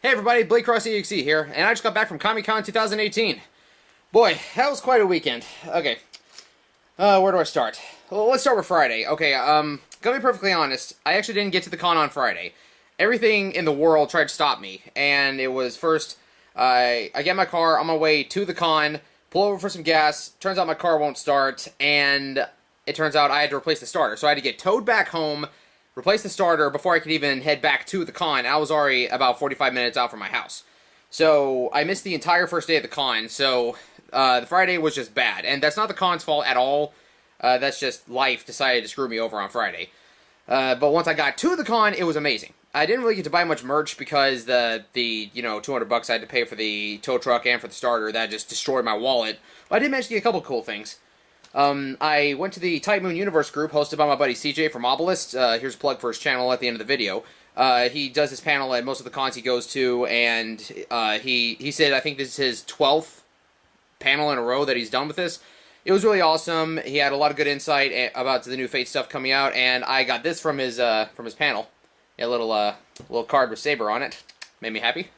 Hey everybody, Blake Cross EXE here, and I just got back from Comic-Con 2018. Boy, that was quite a weekend. Okay, where do I start? Well, let's start with Friday. Okay, gonna be perfectly honest, I actually didn't get to the con on Friday. Everything in the world tried to stop me, and it was first, I get in my car on my way to the con, pull over for some gas, turns out my car won't start, and it turns out I had to replace the starter, so I had to get towed back home, replace the starter before I could even head back to the con. I was already about 45 minutes out from my house. So I missed the entire first day of the con, so the Friday was just bad. And that's not the con's fault at all. That's just life decided to screw me over on Friday. But once I got to the con, it was amazing. I didn't really get to buy much merch because the $200 I had to pay for the tow truck and for the starter, that just destroyed my wallet. But I did manage to get a couple cool things. I went to the Type Moon Universe group hosted by my buddy CJ from Obelisk. Here's a plug for his channel at the end of the video. He does his panel at most of the cons he goes to, and he said I think this is his 12th panel in a row that he's done with this. It was really awesome. He had a lot of good insight about the new Fate stuff coming out, and I got this from his panel. A little card with Saber on it. Made me happy.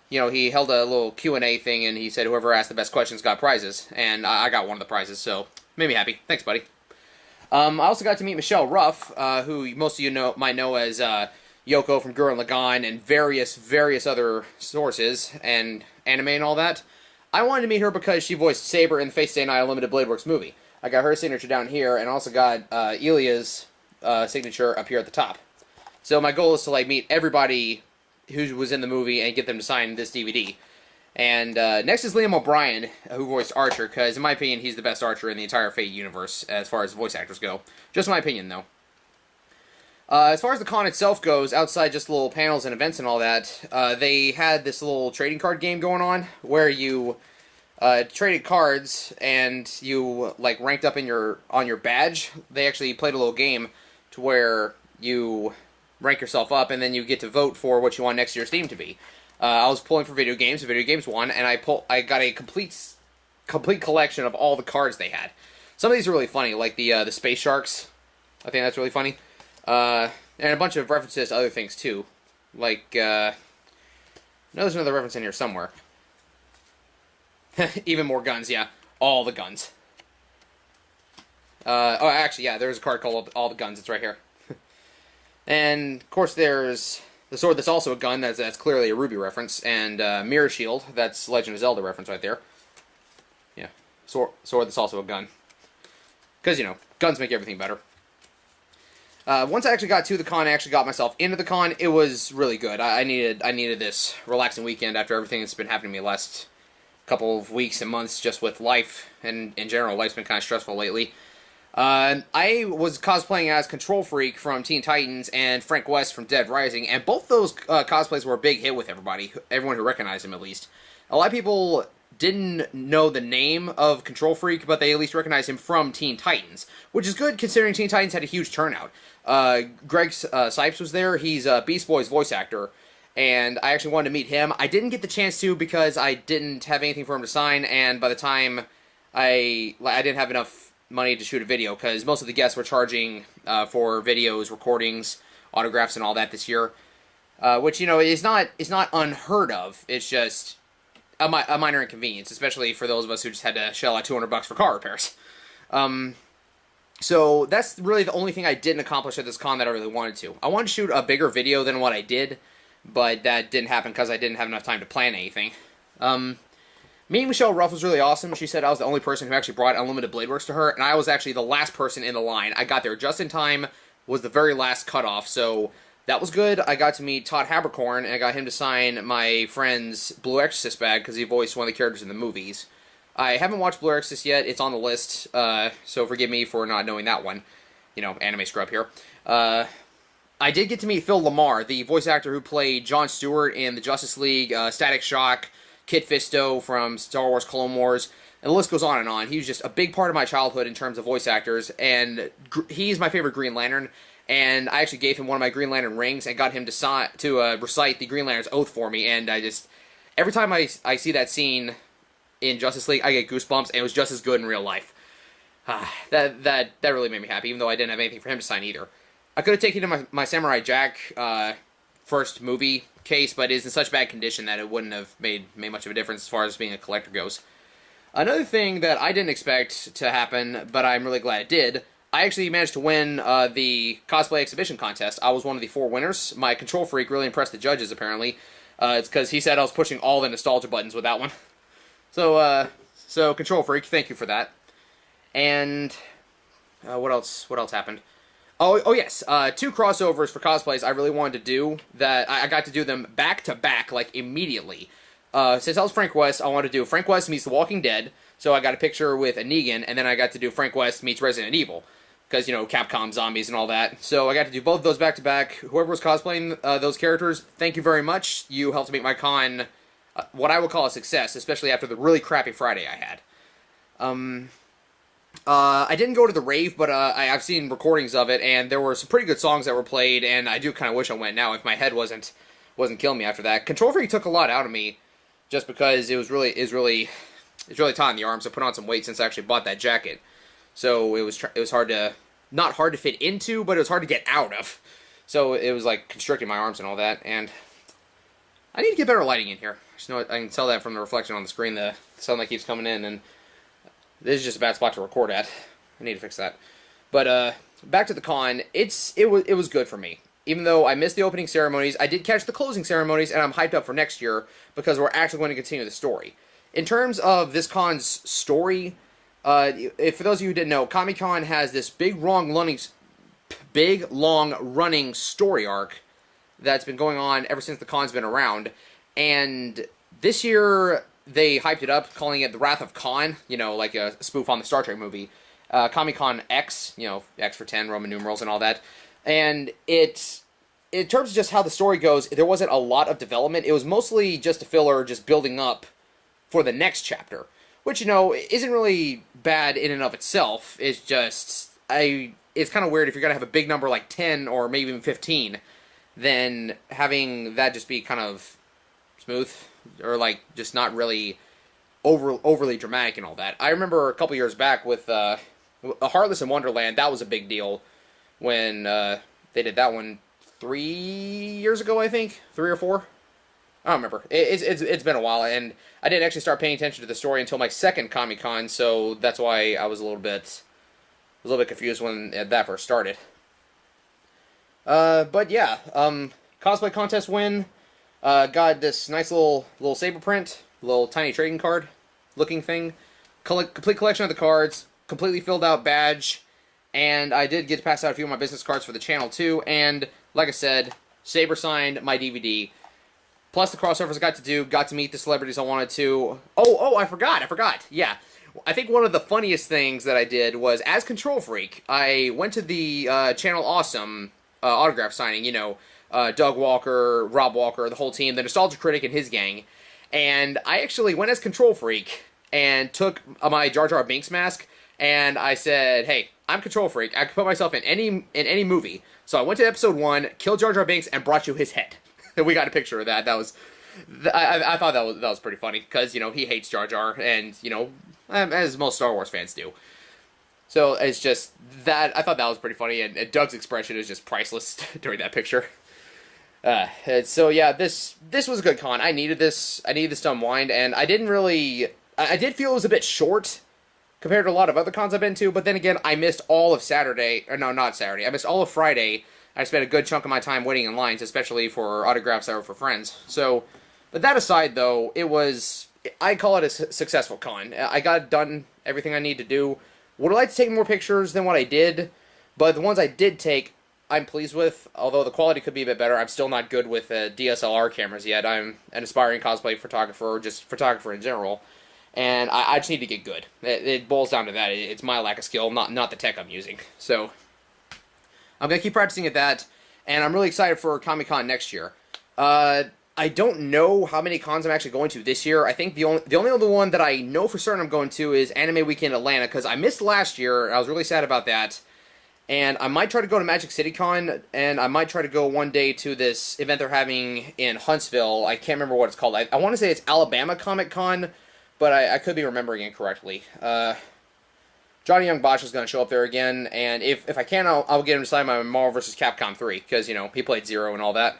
He held a little Q&A thing, and he said whoever asked the best questions got prizes, and I got one of the prizes, so made me happy. Thanks, buddy. I also got to meet Michelle Ruff, who most of you might know as Yoko from Gurren Lagann and various other sources, and anime and all that. I wanted to meet her because she voiced Saber in the Fate Stay Night Unlimited Blade Works movie. I got her signature down here, and also got Ilya's signature up here at the top. So my goal is to meet everybody who was in the movie and get them to sign this DVD. And next is Liam O'Brien, who voiced Archer, because in my opinion, he's the best Archer in the entire Fate universe, as far as voice actors go. Just my opinion, though. As far as the con itself goes, outside just little panels and events and all that, they had this little trading card game going on, where you traded cards, and you, ranked up on your badge. They actually played a little game to where you rank yourself up, and then you get to vote for what you want next year's theme to be. I was pulling for video games. Video games won, and I got a complete collection of all the cards they had. Some of these are really funny, like the Space Sharks. I think that's really funny. And a bunch of references to other things too. I know there's another reference in here somewhere. Even more guns, yeah. All the guns. Actually, yeah, there's a card called All the Guns. It's right here. And, of course, there's the sword that's also a gun. That's clearly a Ruby reference. And Mirror Shield. That's Legend of Zelda reference right there. Yeah. Sword that's also a gun. Because, guns make everything better. Once I actually got to the con, I actually got myself into the con. It was really good. I needed this relaxing weekend after everything that's been happening to me the last couple of weeks and months just with life. And in general, life's been kind of stressful lately. I was cosplaying as Control Freak from Teen Titans and Frank West from Dead Rising, and both those cosplays were a big hit with everyone who recognized him at least. A lot of people didn't know the name of Control Freak, but they at least recognized him from Teen Titans, which is good considering Teen Titans had a huge turnout. Greg Sipes was there. He's Beast Boy's voice actor, and I actually wanted to meet him. I didn't get the chance to because I didn't have anything for him to sign, and by the time I didn't have enough money to shoot a video, because most of the guests were charging for videos, recordings, autographs, and all that this year, which is not unheard of. It's just a minor inconvenience, especially for those of us who just had to shell out $200 for car repairs. So that's really the only thing I didn't accomplish at this con that I really wanted to. I wanted to shoot a bigger video than what I did, but that didn't happen because I didn't have enough time to plan anything. Meeting Michelle Ruff was really awesome. She said I was the only person who actually brought Unlimited Blade Works to her, and I was actually the last person in the line. I got there just in time, was the very last cutoff, so that was good. I got to meet Todd Haberkorn, and I got him to sign my friend's Blue Exorcist bag, because he voiced one of the characters in the movies. I haven't watched Blue Exorcist yet. It's on the list, so forgive me for not knowing that one. Anime scrub here. I did get to meet Phil LaMarr, the voice actor who played Jon Stewart in the Justice League, Static Shock, Kit Fisto from Star Wars Clone Wars, and the list goes on and on. He was just a big part of my childhood in terms of voice actors, and he's my favorite Green Lantern, and I actually gave him one of my Green Lantern rings and got him to recite the Green Lantern's oath for me, and every time I see that scene in Justice League, I get goosebumps, and it was just as good in real life. That really made me happy, even though I didn't have anything for him to sign either. I could have taken him my Samurai Jack first movie case, but is in such bad condition that it wouldn't have made much of a difference as far as being a collector goes. Another thing that I didn't expect to happen, but I'm really glad it did, I actually managed to win the cosplay exhibition contest. I was one of the 4 winners. My Control Freak really impressed the judges, apparently. It's because he said I was pushing all the nostalgia buttons with that one. So Control Freak, thank you for that. And what else happened? Oh yes, 2 crossovers for cosplays I really wanted to do that I got to do them back to back, like immediately. Since I was Frank West, I wanted to do Frank West meets The Walking Dead, so I got a picture with a Negan, and then I got to do Frank West meets Resident Evil, because, you know, Capcom zombies and all that. So I got to do both of those back to back. Whoever was cosplaying those characters, thank you very much. You helped make my con what I would call a success, especially after the really crappy Friday I had. I didn't go to the rave, but I've seen recordings of it, and there were some pretty good songs that were played, and I do kind of wish I went now if my head wasn't killing me after that. Control Freak took a lot out of me, just because it was really tight in the arms. I put on some weight since I actually bought that jacket, so it was hard to, not hard to fit into, but it was hard to get out of. So it was like constricting my arms and all that, and I need to get better lighting in here. Just know I can tell that from the reflection on the screen, the sunlight keeps coming in, and this is just a bad spot to record at. I need to fix that. But back to the con, it was good for me. Even though I missed the opening ceremonies, I did catch the closing ceremonies, and I'm hyped up for next year because we're actually going to continue the story. In terms of this con's story, for those of you who didn't know, Comic-Con has this big long running story arc that's been going on ever since the con's been around, and this year they hyped it up, calling it The Wrath of Khan, you know, like a spoof on the Star Trek movie. Comic-Con X, you know, X for 10, Roman numerals and all that. And in terms of just how the story goes, there wasn't a lot of development. It was mostly just a filler, just building up for the next chapter, which, you know, isn't really bad in and of itself. It's just, it's kind of weird if you're going to have a big number like 10 or maybe even 15, then having that just be kind of smooth, or like just not really overly dramatic and all that. I remember a couple years back with Heartless in Wonderland, that was a big deal when they did that one 3 years ago, I think, 3 or 4. I don't remember. It's been a while, and I didn't actually start paying attention to the story until my second Comic-Con, so that's why I was a little bit confused when that first started. But yeah, cosplay contest win. Got this nice little saber print, little tiny trading card looking thing. Complete collection of the cards, completely filled out badge, and I did get to pass out a few of my business cards for the channel too, and like I said, saber signed my DVD. Plus the crossovers I got to meet the celebrities I wanted to. Oh, I forgot. Yeah. I think one of the funniest things that I did was, as Control Freak, I went to the Channel Awesome autograph signing, you know, Doug Walker, Rob Walker, the whole team, the Nostalgia Critic and his gang, and I actually went as Control Freak and took my Jar Jar Binks mask, and I said, hey, I'm Control Freak, I can put myself in any movie, so I went to episode 1, killed Jar Jar Binks, and brought you his head. And we got a picture of that. I thought that was pretty funny, because, you know, he hates Jar Jar, and, you know, as most Star Wars fans do. So it's just that, I thought that was pretty funny, and Doug's expression is just priceless during that picture. So yeah, this was a good con. I needed this to unwind, and I did feel it was a bit short compared to a lot of other cons I've been to, but then again, I missed all of Saturday, or no, not Saturday, I missed all of Friday. I spent a good chunk of my time waiting in lines, especially for autographs that were for friends. So, but that aside though, I call it a successful con. I got done everything I need to do. Would I like to take more pictures than what I did, but the ones I did take, I'm pleased with, although the quality could be a bit better. I'm still not good with DSLR cameras yet. I'm an aspiring cosplay photographer, or just photographer in general, and I just need to get good. It boils down to that. It's my lack of skill, not the tech I'm using. So I'm going to keep practicing at that, and I'm really excited for Comic-Con next year. I don't know how many cons I'm actually going to this year. I think the only other one that I know for certain I'm going to is Anime Weekend Atlanta, because I missed last year, and I was really sad about that. And I might try to go to Magic City Con, and I might try to go one day to this event they're having in Huntsville. I can't remember what it's called. I want to say it's Alabama Comic Con, but I could be remembering incorrectly. Johnny Young Bosch is going to show up there again, and if I can, I'll get him to sign my Marvel vs. Capcom 3, because, you know, he played Zero and all that.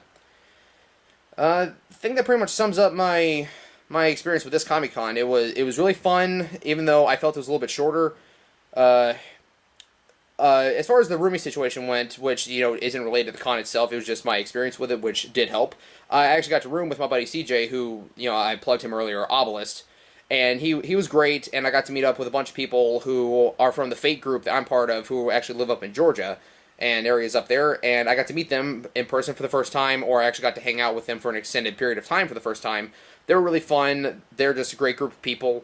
Thing that pretty much sums up my experience with this Comic Con. It was really fun, even though I felt it was a little bit shorter. Uh, as far as the roomie situation went, which isn't related to the con itself, it was just my experience with it, which did help. I actually got to room with my buddy CJ, who I plugged him earlier, Obelisk, and he was great. And I got to meet up with a bunch of people who are from the Fate group that I'm part of, who actually live up in Georgia and areas up there. And I got to meet them in person for the first time, or I actually got to hang out with them for an extended period of time for the first time. They were really fun. They're just a great group of people.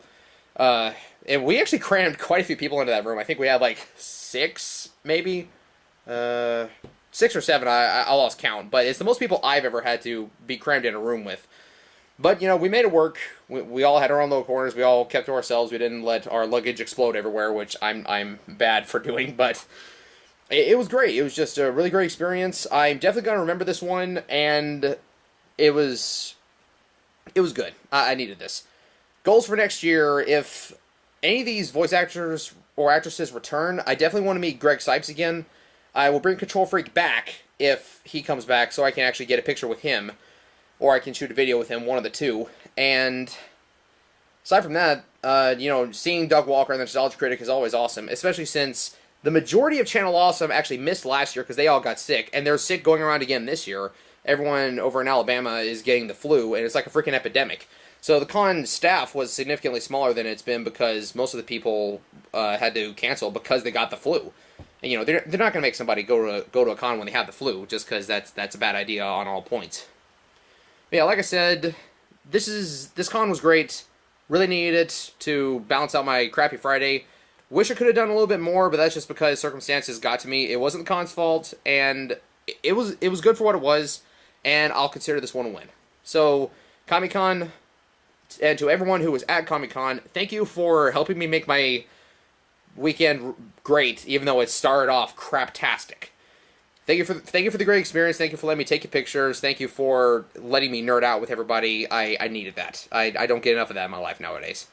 And we actually crammed quite a few people into that room. I think we had like six, maybe. 6 or 7, I lost count. But it's the most people I've ever had to be crammed in a room with. But, we made it work. We all had our own little corners. We all kept to ourselves. We didn't let our luggage explode everywhere, which I'm bad for doing. But it was great. It was just a really great experience. I'm definitely going to remember this one. And it was good. I needed this. Goals for next year, if any of these voice actors or actresses return, I definitely want to meet Greg Cipes again. I will bring Control Freak back if he comes back, so I can actually get a picture with him, or I can shoot a video with him, one of the two. And aside from that, seeing Doug Walker and the Nostalgia Critic is always awesome, especially since the majority of Channel Awesome actually missed last year because they all got sick, and they're sick going around again this year. Everyone over in Alabama is getting the flu, and it's like a freaking epidemic. So the con staff was significantly smaller than it's been because most of the people had to cancel because they got the flu. And, they're not going to make somebody go to a con when they have the flu just because that's a bad idea on all points. But yeah, like I said, this con was great. Really needed it to balance out my crappy Friday. Wish I could have done a little bit more, but that's just because circumstances got to me. It wasn't the con's fault, and it was good for what it was, and I'll consider this one a win. So, Comic-Con, and to everyone who was at Comic-Con, thank you for helping me make my weekend great, even though it started off craptastic. Thank you for the great experience. Thank you for letting me take your pictures. Thank you for letting me nerd out with everybody. I needed that. I don't get enough of that in my life nowadays.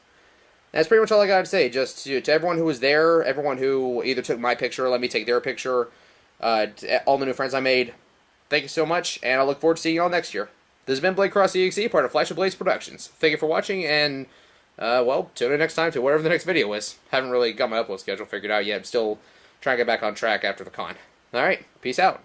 That's pretty much all I got to say. Just to everyone who was there, everyone who either took my picture or let me take their picture, all the new friends I made, thank you so much, and I look forward to seeing you all next year. This has been Blade Cross EXE, part of Flash of Blades Productions. Thank you for watching, and, tune in next time to whatever the next video is. Haven't really got my upload schedule figured out yet. I'm still trying to get back on track after the con. Alright, peace out.